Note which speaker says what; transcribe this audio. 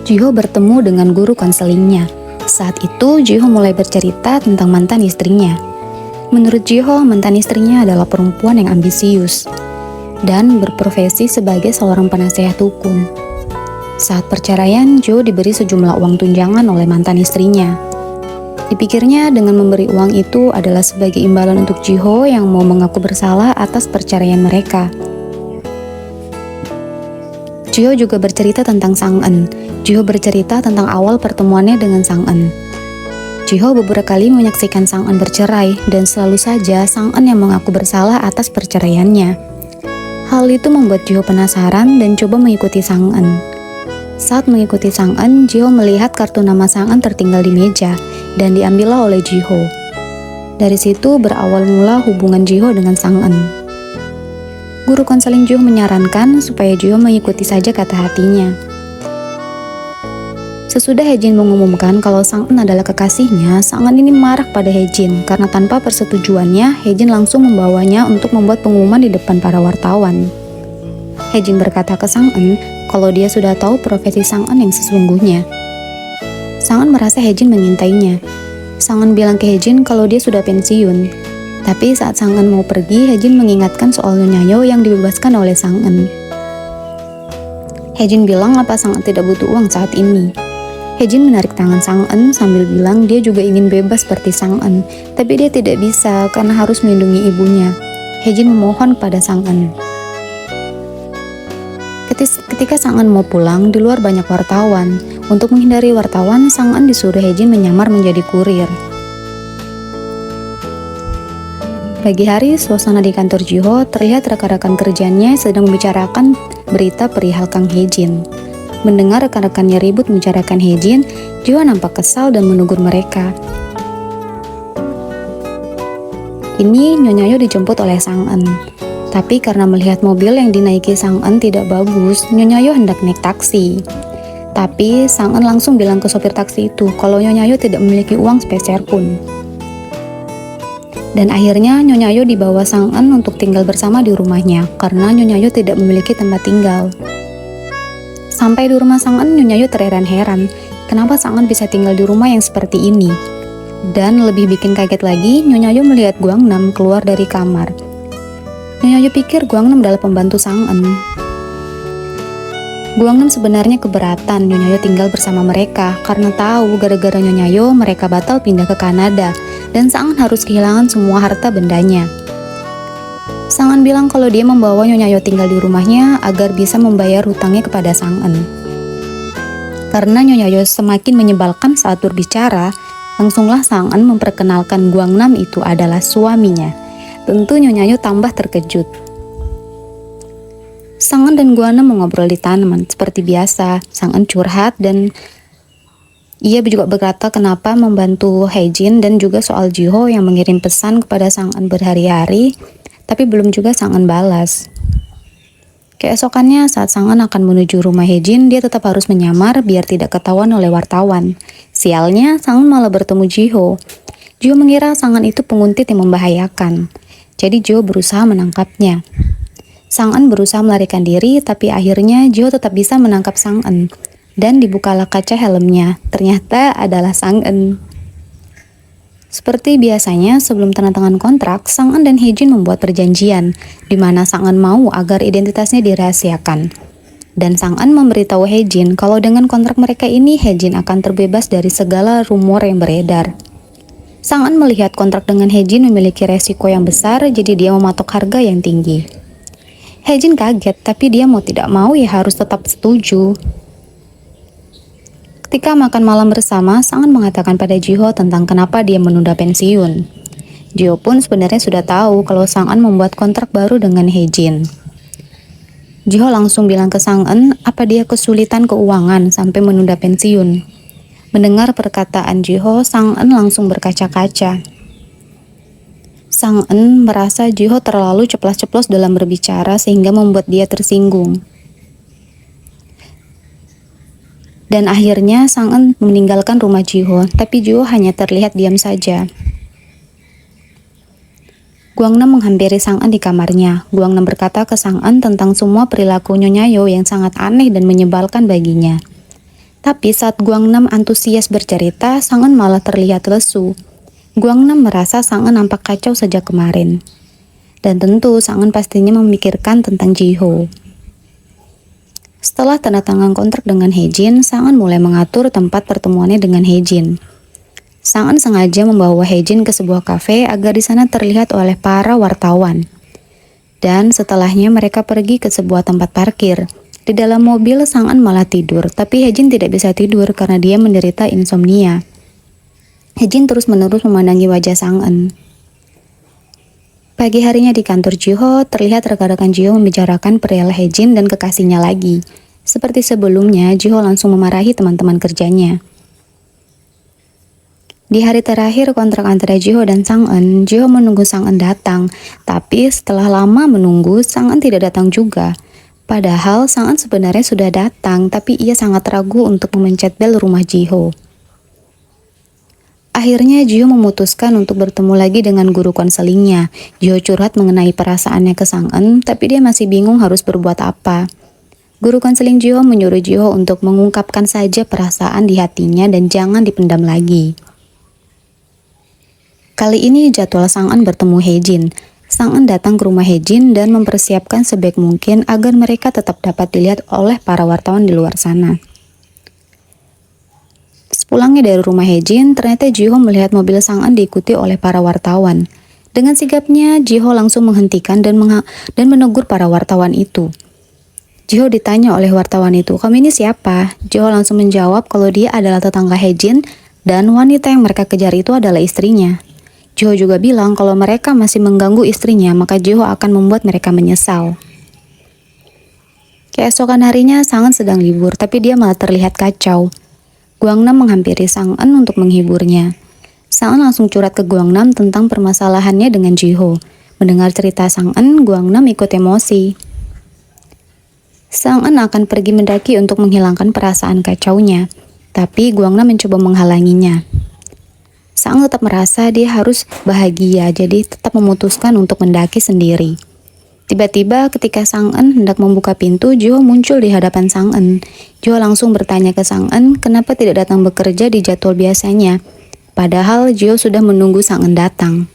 Speaker 1: Jiho bertemu dengan guru konselingnya. Saat itu, Jiho mulai bercerita tentang mantan istrinya. Menurut Jiho, mantan istrinya adalah perempuan yang ambisius dan berprofesi sebagai seorang penasehat hukum. Saat perceraian, Jiho diberi sejumlah uang tunjangan oleh mantan istrinya. Dipikirnya dengan memberi uang itu adalah sebagai imbalan untuk Jiho yang mau mengaku bersalah atas perceraian mereka. Jiho juga bercerita tentang Sang-eun. Jiho bercerita tentang awal pertemuannya dengan Sang-eun. Jiho beberapa kali menyaksikan Sang-eun bercerai dan selalu saja Sang-eun yang mengaku bersalah atas perceraiannya. Hal itu membuat Jiho penasaran dan coba mengikuti Sang-eun. Saat mengikuti Sang-eun, Jiho melihat kartu nama Sang-eun tertinggal di meja dan diambillah oleh Jiho. Dari situ berawal mula hubungan Jiho dengan Sang-eun. Guru konseling Jiho menyarankan supaya Jiho mengikuti saja kata hatinya. Sesudah Haejin mengumumkan kalau Sang-eun adalah kekasihnya, Sang-eun ini marah pada Haejin karena tanpa persetujuannya, Haejin langsung membawanya untuk membuat pengumuman di depan para wartawan. Haejin berkata ke Sang-eun kalau dia sudah tahu profesi Sang-eun yang sesungguhnya. Sang-eun merasa Haejin mengintainya. Sang-eun bilang ke Haejin kalau dia sudah pensiun. Tapi saat Sang-eun mau pergi, Haejin mengingatkan soal Nyonya Yo yang dibebaskan oleh Sang-eun. Haejin bilang apa Sang-eun tidak butuh uang saat ini. Haejin menarik tangan Sang-eun sambil bilang dia juga ingin bebas seperti Sang-eun, tapi dia tidak bisa karena harus melindungi ibunya. Haejin memohon pada Sang-eun. Ketika Sang-eun mau pulang, di luar banyak wartawan. Untuk menghindari wartawan, Sang-eun disuruh Haejin menyamar menjadi kurir. Pagi hari, suasana di kantor Jiho terlihat rekan-rekan kerjanya sedang membicarakan berita perihal Kang Haejin. Mendengar rekan-rekannya ribut membicarakan Haejin, Jiho nampak kesal dan menegur mereka. Ini Nyonya Yo dijemput oleh Sang-eun. Tapi karena melihat mobil yang dinaiki Sang-eun tidak bagus, Nyonya Yo hendak naik taksi. Tapi Sang-eun langsung bilang ke sopir taksi itu kalau Nyonya Yo tidak memiliki uang sepeser pun. Dan akhirnya Nyonya Yo dibawa Sang-eun untuk tinggal bersama di rumahnya karena Nyonya Yo tidak memiliki tempat tinggal. Sampai di rumah Sang-eun, Nyonya Yo terheran-heran kenapa Sang-eun bisa tinggal di rumah yang seperti ini. Dan lebih bikin kaget lagi, Nyonya Yo melihat Guangnam keluar dari kamar. Nyonya Yo pikir Guangnam adalah pembantu Sang-eun. Guangnam sebenarnya keberatan Nyonya Yo tinggal bersama mereka karena tahu gara-gara Nyonya Yo mereka batal pindah ke Kanada dan Sang-eun harus kehilangan semua harta bendanya. Sang-eun bilang kalau dia membawa Nyonya Yo tinggal di rumahnya agar bisa membayar hutangnya kepada Sang-eun. Karena Nyonya Yo semakin menyebalkan saat berbicara, langsunglah Sang-eun memperkenalkan Guangnam itu adalah suaminya. Tentu Nyonya Yo tambah terkejut. Sang-eun dan Guangnam mengobrol di tanaman seperti biasa. Sang-eun curhat dan ia juga berkata kenapa membantu Haejin dan juga soal Jiho yang mengirim pesan kepada Sang-eun berhari-hari, tapi belum juga Sang-eun balas. Keesokannya saat Sang-eun akan menuju rumah Haejin, dia tetap harus menyamar biar tidak ketahuan oleh wartawan. Sialnya, Sang-eun malah bertemu Jiho. Jiho mengira Sang-eun itu penguntit yang membahayakan. Jadi Jiho berusaha menangkapnya. Sang-eun berusaha melarikan diri, tapi akhirnya Jiho tetap bisa menangkap Sang-eun. Dan dibukalah kaca helmnya, ternyata adalah Sang-eun. Seperti biasanya, sebelum tanda tangan kontrak, Sang-eun dan Haejin membuat perjanjian, di mana Sang-eun mau agar identitasnya dirahasiakan. Dan Sang-eun memberitahu Haejin kalau dengan kontrak mereka ini, Haejin akan terbebas dari segala rumor yang beredar. Sang-eun melihat kontrak dengan Haejin memiliki resiko yang besar, jadi dia mematok harga yang tinggi. Haejin kaget, tapi dia mau tidak mau ya harus tetap setuju. Ketika makan malam bersama, Sang-eun mengatakan pada Jiho tentang kenapa dia menunda pensiun. Jiho pun sebenarnya sudah tahu kalau Sang-eun membuat kontrak baru dengan Haejin. Jiho langsung bilang ke Sang-eun apa dia kesulitan keuangan sampai menunda pensiun. Mendengar perkataan Jiho, Sang-eun langsung berkaca-kaca. Sang-eun merasa Jiho terlalu ceplas-ceplos dalam berbicara sehingga membuat dia tersinggung. Dan akhirnya Sang-eun meninggalkan rumah Jiho, tapi Jiho hanya terlihat diam saja. Guangnam menghampiri Sang-eun di kamarnya. Guangnam berkata ke Sang-eun tentang semua perilaku Nyonya Yo yang sangat aneh dan menyebalkan baginya. Tapi saat Guangnam antusias bercerita, Sang En malah terlihat lesu. Guangnam merasa Sang En nampak kacau sejak kemarin. Dan tentu Sang En pastinya memikirkan tentang Jiho. Setelah tanda tangan kontrak dengan Hejin, Sang En mulai mengatur tempat pertemuannya dengan Hejin. Sang En sengaja membawa Hejin ke sebuah kafe agar di sana terlihat oleh para wartawan. Dan setelahnya mereka pergi ke sebuah tempat parkir. Di dalam mobil, Sang En malah tidur, tapi Hejin tidak bisa tidur karena dia menderita insomnia. Hejin terus-menerus memandangi wajah Sang En. Pagi harinya di kantor Jiho, terlihat rekan-rekan Jiho membicarakan perihal Hejin dan kekasihnya lagi. Seperti sebelumnya, Jiho langsung memarahi teman-teman kerjanya. Di hari terakhir kontrak antara Jiho dan Sang En, Jiho menunggu Sang En datang. Tapi setelah lama menunggu, Sang En tidak datang juga. Padahal Sang En sebenarnya sudah datang, tapi ia sangat ragu untuk memencet bel rumah Jiho. Akhirnya Jiho memutuskan untuk bertemu lagi dengan guru konselingnya. Jiho curhat mengenai perasaannya ke Sang En, tapi dia masih bingung harus berbuat apa. Guru konseling Jiho menyuruh Jiho untuk mengungkapkan saja perasaan di hatinya dan jangan dipendam lagi. Kali ini jadwal Sang En bertemu Hejin. Sang En datang ke rumah Hejin dan mempersiapkan sebaik mungkin agar mereka tetap dapat dilihat oleh para wartawan di luar sana. Sepulangnya dari rumah Hejin, ternyata Jiho melihat mobil Sang En diikuti oleh para wartawan. Dengan sigapnya, Jiho langsung menghentikan dan menegur para wartawan itu. Jiho ditanya oleh wartawan itu, "Kamu ini siapa?" Jiho langsung menjawab kalau dia adalah tetangga Hejin dan wanita yang mereka kejar itu adalah istrinya. Jiho juga bilang kalau mereka masih mengganggu istrinya, maka Jiho akan membuat mereka menyesal. Keesokan harinya, Sang En sedang libur, tapi dia malah terlihat kacau. Guangnam menghampiri Sang En untuk menghiburnya. Sang En langsung curhat ke Guangnam tentang permasalahannya dengan Jiho. Mendengar cerita Sang En, Guangnam ikut emosi. Sang En akan pergi mendaki untuk menghilangkan perasaan kacaunya, tapi Guangnam mencoba menghalanginya. Sang En tetap merasa dia harus bahagia, jadi tetap memutuskan untuk mendaki sendiri. Tiba-tiba ketika Sang En hendak membuka pintu, Jiho muncul di hadapan Sang En. Jiho langsung bertanya ke Sang En kenapa tidak datang bekerja di jadwal biasanya. Padahal Jiho sudah menunggu Sang En datang.